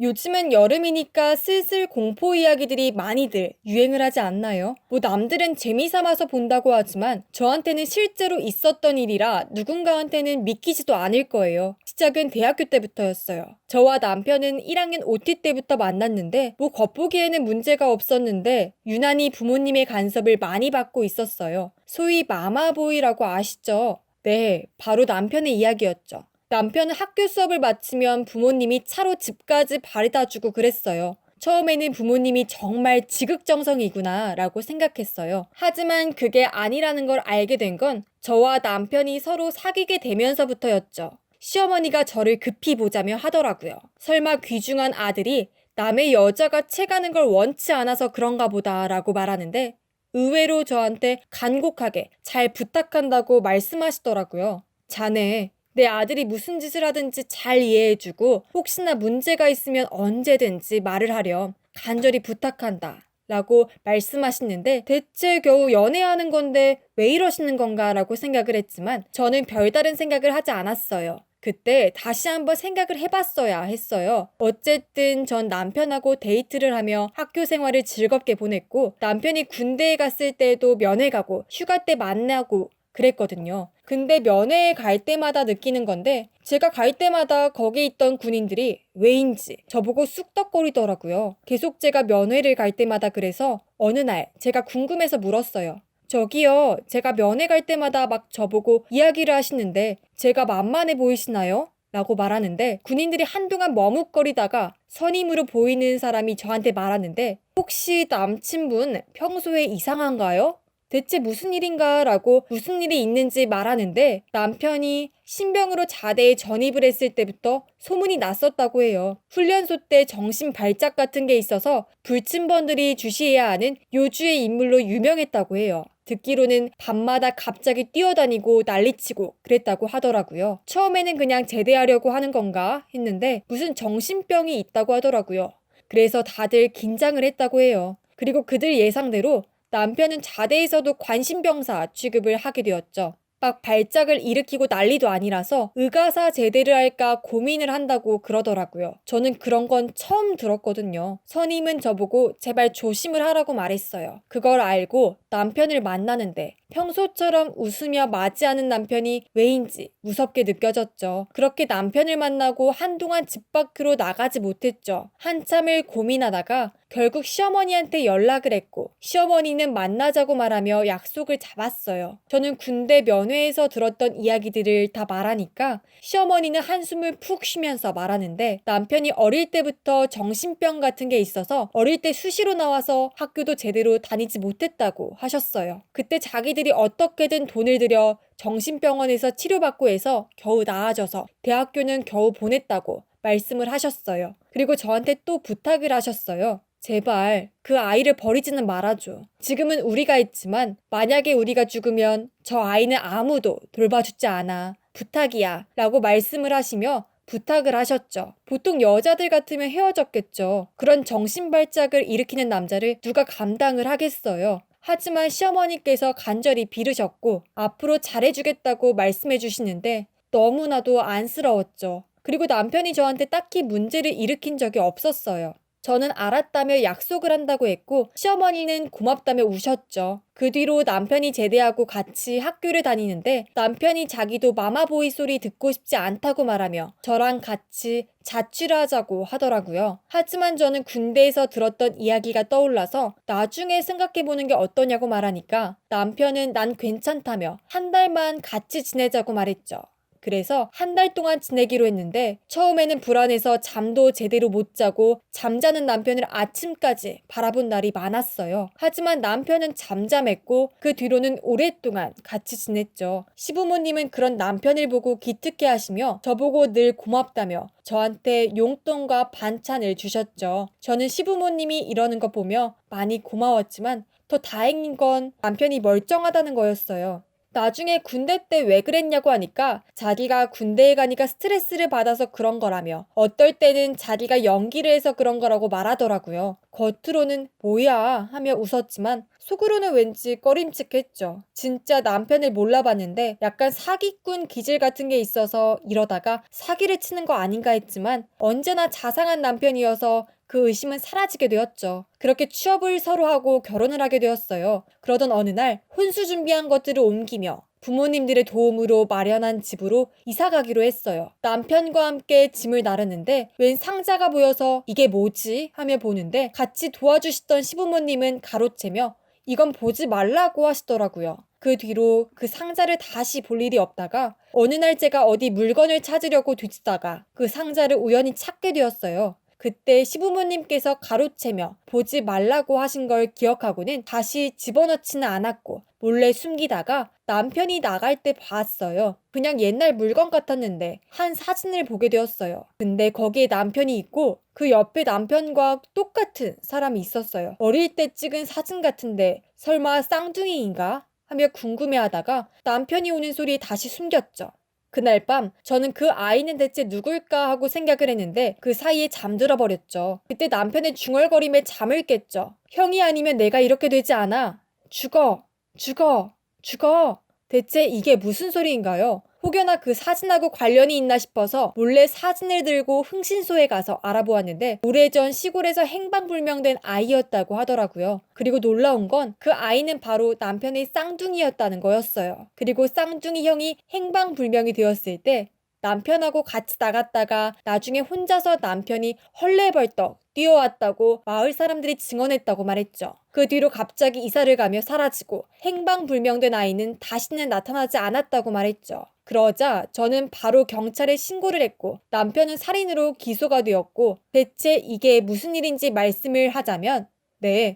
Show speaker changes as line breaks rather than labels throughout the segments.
요즘은 여름이니까 슬슬 공포 이야기들이 많이들 유행을 하지 않나요? 뭐 남들은 재미삼아서 본다고 하지만 저한테는 실제로 있었던 일이라 누군가한테는 믿기지도 않을 거예요. 시작은 대학교 때부터였어요. 저와 남편은 1학년 OT 때부터 만났는데 뭐 겉보기에는 문제가 없었는데 유난히 부모님의 간섭을 많이 받고 있었어요. 소위 마마보이라고 아시죠? 네, 바로 남편의 이야기였죠. 남편은 학교 수업을 마치면 부모님이 차로 집까지 바래다 주고 그랬어요. 처음에는 부모님이 정말 지극정성이구나 라고 생각했어요. 하지만 그게 아니라는 걸 알게 된 건 저와 남편이 서로 사귀게 되면서부터였죠. 시어머니가 저를 급히 보자며 하더라고요. 설마 귀중한 아들이 남의 여자가 채가는 걸 원치 않아서 그런가 보다 라고 말하는데 의외로 저한테 간곡하게 잘 부탁한다고 말씀하시더라고요. 자네, 내 아들이 무슨 짓을 하든지 잘 이해해주고 혹시나 문제가 있으면 언제든지 말을 하렴. 간절히 부탁한다. 라고 말씀하시는데 대체 겨우 연애하는 건데 왜 이러시는 건가 라고 생각을 했지만 저는 별다른 생각을 하지 않았어요. 그때 다시 한번 생각을 해봤어야 했어요. 어쨌든 전 남편하고 데이트를 하며 학교 생활을 즐겁게 보냈고 남편이 군대에 갔을 때도 면회 가고 휴가 때 만나고 그랬거든요. 근데 면회에 갈 때마다 느끼는 건데 제가 갈 때마다 거기 있던 군인들이 왜인지 저보고 쑥덕거리더라고요. 계속 제가 면회를 갈 때마다 그래서 어느 날 제가 궁금해서 물었어요. 저기요, 제가 면회 갈 때마다 막 저보고 이야기를 하시는데 제가 만만해 보이시나요? 라고 말하는데 군인들이 한동안 머뭇거리다가 선임으로 보이는 사람이 저한테 말하는데 혹시 남친분 평소에 이상한가요? 대체 무슨 일인가 라고 무슨 일이 있는지 말하는데 남편이 신병으로 자대에 전입을 했을 때부터 소문이 났었다고 해요. 훈련소 때 정신 발작 같은 게 있어서 불침번들이 주시해야 하는 요주의 인물로 유명했다고 해요. 듣기로는 밤마다 갑자기 뛰어다니고 난리치고 그랬다고 하더라고요. 처음에는 그냥 제대하려고 하는 건가 했는데 무슨 정신병이 있다고 하더라고요. 그래서 다들 긴장을 했다고 해요. 그리고 그들 예상대로 남편은 자대에서도 관심병사 취급을 하게 되었죠. 막 발작을 일으키고 난리도 아니라서 의가사 제대를 할까 고민을 한다고 그러더라고요. 저는 그런 건 처음 들었거든요. 선임은 저보고 제발 조심을 하라고 말했어요. 그걸 알고 남편을 만나는데 평소처럼 웃으며 맞이하는 남편이 왜인지 무섭게 느껴졌죠. 그렇게 남편을 만나고 한동안 집 밖으로 나가지 못했죠. 한참을 고민하다가 결국 시어머니한테 연락을 했고 시어머니는 만나자고 말하며 약속을 잡았어요. 저는 군대 면회에서 들었던 이야기들을 다 말하니까 시어머니는 한숨을 푹 쉬면서 말하는데 남편이 어릴 때부터 정신병 같은 게 있어서 어릴 때 수시로 나와서 학교도 제대로 다니지 못했다고 하셨어요. 그때 자기들이 어떻게든 돈을 들여 정신병원에서 치료받고 해서 겨우 나아져서 대학교는 겨우 보냈다고 말씀을 하셨어요. 그리고 저한테 또 부탁을 하셨어요. 제발 그 아이를 버리지는 말아줘. 지금은 우리가 있지만 만약에 우리가 죽으면 저 아이는 아무도 돌봐주지 않아. 부탁이야. 라고 말씀을 하시며 부탁을 하셨죠. 보통 여자들 같으면 헤어졌겠죠. 그런 정신발작을 일으키는 남자를 누가 감당을 하겠어요. 하지만 시어머니께서 간절히 빌으셨고 앞으로 잘해주겠다고 말씀해 주시는데 너무나도 안쓰러웠죠. 그리고 남편이 저한테 딱히 문제를 일으킨 적이 없었어요. 저는 알았다며 약속을 한다고 했고 시어머니는 고맙다며 우셨죠. 그 뒤로 남편이 제대하고 같이 학교를 다니는데 남편이 자기도 마마보이 소리 듣고 싶지 않다고 말하며 저랑 같이 자취를 하자고 하더라고요. 하지만 저는 군대에서 들었던 이야기가 떠올라서 나중에 생각해보는 게 어떠냐고 말하니까 남편은 난 괜찮다며 한 달만 같이 지내자고 말했죠. 그래서 한 달 동안 지내기로 했는데 처음에는 불안해서 잠도 제대로 못 자고 잠자는 남편을 아침까지 바라본 날이 많았어요. 하지만 남편은 잠잠했고 그 뒤로는 오랫동안 같이 지냈죠. 시부모님은 그런 남편을 보고 기특해 하시며 저보고 늘 고맙다며 저한테 용돈과 반찬을 주셨죠. 저는 시부모님이 이러는 거 보며 많이 고마웠지만 더 다행인 건 남편이 멀쩡하다는 거였어요. 나중에 군대 때 왜 그랬냐고 하니까 자기가 군대에 가니까 스트레스를 받아서 그런 거라며 어떨 때는 자기가 연기를 해서 그런 거라고 말하더라고요. 겉으로는 뭐야 하며 웃었지만 속으로는 왠지 꺼림칙했죠. 진짜 남편을 몰라봤는데 약간 사기꾼 기질 같은 게 있어서 이러다가 사기를 치는 거 아닌가 했지만 언제나 자상한 남편이어서 그 의심은 사라지게 되었죠. 그렇게 취업을 서로 하고 결혼을 하게 되었어요. 그러던 어느 날 혼수 준비한 것들을 옮기며 부모님들의 도움으로 마련한 집으로 이사 가기로 했어요. 남편과 함께 짐을 나르는데 웬 상자가 보여서 이게 뭐지? 하며 보는데 같이 도와주시던 시부모님은 가로채며 이건 보지 말라고 하시더라고요. 그 뒤로 그 상자를 다시 볼 일이 없다가 어느 날 제가 어디 물건을 찾으려고 뒤지다가 그 상자를 우연히 찾게 되었어요. 그때 시부모님께서 가로채며 보지 말라고 하신 걸 기억하고는 다시 집어넣지는 않았고 몰래 숨기다가 남편이 나갈 때 봤어요. 그냥 옛날 물건 같았는데 한 사진을 보게 되었어요. 근데 거기에 남편이 있고 그 옆에 남편과 똑같은 사람이 있었어요. 어릴 때 찍은 사진 같은데 설마 쌍둥이인가? 하며 궁금해하다가 남편이 오는 소리에 다시 숨겼죠. 그날 밤 저는 그 아이는 대체 누굴까 하고 생각을 했는데 그 사이에 잠들어 버렸죠. 그때 남편의 중얼거림에 잠을 깼죠. 형이 아니면 내가 이렇게 되지 않아. 죽어, 죽어, 죽어. 대체 이게 무슨 소리인가요? 혹여나 그 사진하고 관련이 있나 싶어서 몰래 사진을 들고 흥신소에 가서 알아보았는데 오래전 시골에서 행방불명된 아이였다고 하더라고요. 그리고 놀라운 건 그 아이는 바로 남편의 쌍둥이였다는 거였어요. 그리고 쌍둥이 형이 행방불명이 되었을 때 남편하고 같이 나갔다가 나중에 혼자서 남편이 헐레벌떡 뛰어왔다고 마을 사람들이 증언했다고 말했죠. 그 뒤로 갑자기 이사를 가며 사라지고 행방불명된 아이는 다시는 나타나지 않았다고 말했죠. 그러자 저는 바로 경찰에 신고를 했고 남편은 살인으로 기소가 되었고 대체 이게 무슨 일인지 말씀을 하자면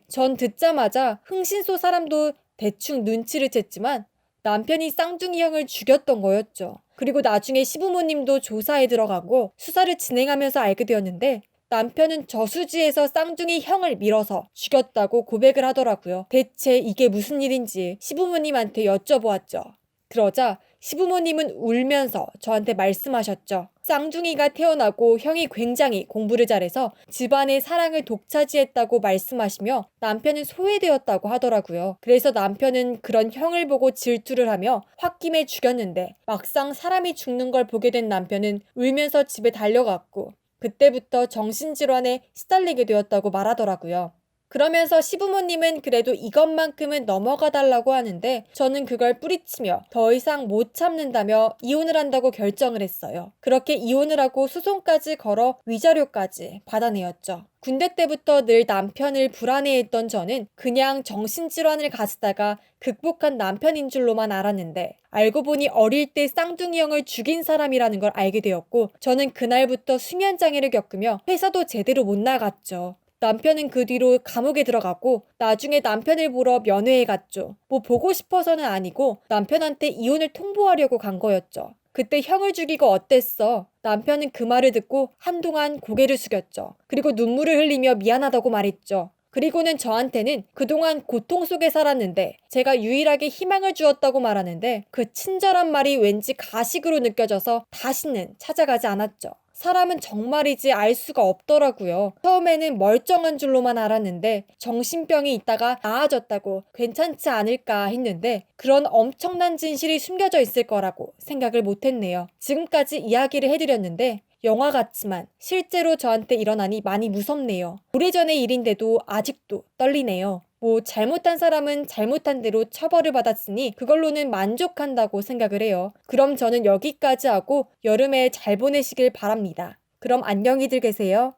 전 듣자마자 흥신소 사람도 대충 눈치를 챘지만 남편이 쌍둥이 형을 죽였던 거였죠. 그리고 나중에 시부모님도 조사에 들어가고 수사를 진행하면서 알게 되었는데 남편은 저수지에서 쌍둥이 형을 밀어서 죽였다고 고백을 하더라고요. 대체 이게 무슨 일인지 시부모님한테 여쭤보았죠. 그러자 시부모님은 울면서 저한테 말씀하셨죠. 쌍둥이가 태어나고 형이 굉장히 공부를 잘해서 집안의 사랑을 독차지했다고 말씀하시며 남편은 소외되었다고 하더라고요. 그래서 남편은 그런 형을 보고 질투를 하며 홧김에 죽였는데 막상 사람이 죽는 걸 보게 된 남편은 울면서 집에 달려갔고 그때부터 정신질환에 시달리게 되었다고 말하더라고요. 그러면서 시부모님은 그래도 이것만큼은 넘어가 달라고 하는데 저는 그걸 뿌리치며 더 이상 못 참는다며 이혼을 한다고 결정을 했어요. 그렇게 이혼을 하고 소송까지 걸어 위자료까지 받아내었죠. 군대 때부터 늘 남편을 불안해했던 저는 그냥 정신질환을 가지다가 극복한 남편인 줄로만 알았는데 알고 보니 어릴 때 쌍둥이 형을 죽인 사람이라는 걸 알게 되었고 저는 그날부터 수면장애를 겪으며 회사도 제대로 못 나갔죠. 남편은 그 뒤로 감옥에 들어갔고 나중에 남편을 보러 면회에 갔죠. 뭐 보고 싶어서는 아니고 남편한테 이혼을 통보하려고 간 거였죠. 그때 형을 죽이고 어땠어? 남편은 그 말을 듣고 한동안 고개를 숙였죠. 그리고 눈물을 흘리며 미안하다고 말했죠. 그리고는 저한테는 그동안 고통 속에 살았는데 제가 유일하게 희망을 주었다고 말하는데 그 친절한 말이 왠지 가식으로 느껴져서 다시는 찾아가지 않았죠. 사람은 정말이지 알 수가 없더라고요. 처음에는 멀쩡한 줄로만 알았는데 정신병이 있다가 나아졌다고 괜찮지 않을까 했는데 그런 엄청난 진실이 숨겨져 있을 거라고 생각을 못했네요. 지금까지 이야기를 해드렸는데 영화 같지만 실제로 저한테 일어나니 많이 무섭네요. 오래전의 일인데도 아직도 떨리네요. 뭐 잘못한 사람은 잘못한 대로 처벌을 받았으니 그걸로는 만족한다고 생각을 해요. 그럼 저는 여기까지 하고 여름에 잘 보내시길 바랍니다. 그럼 안녕히들 계세요.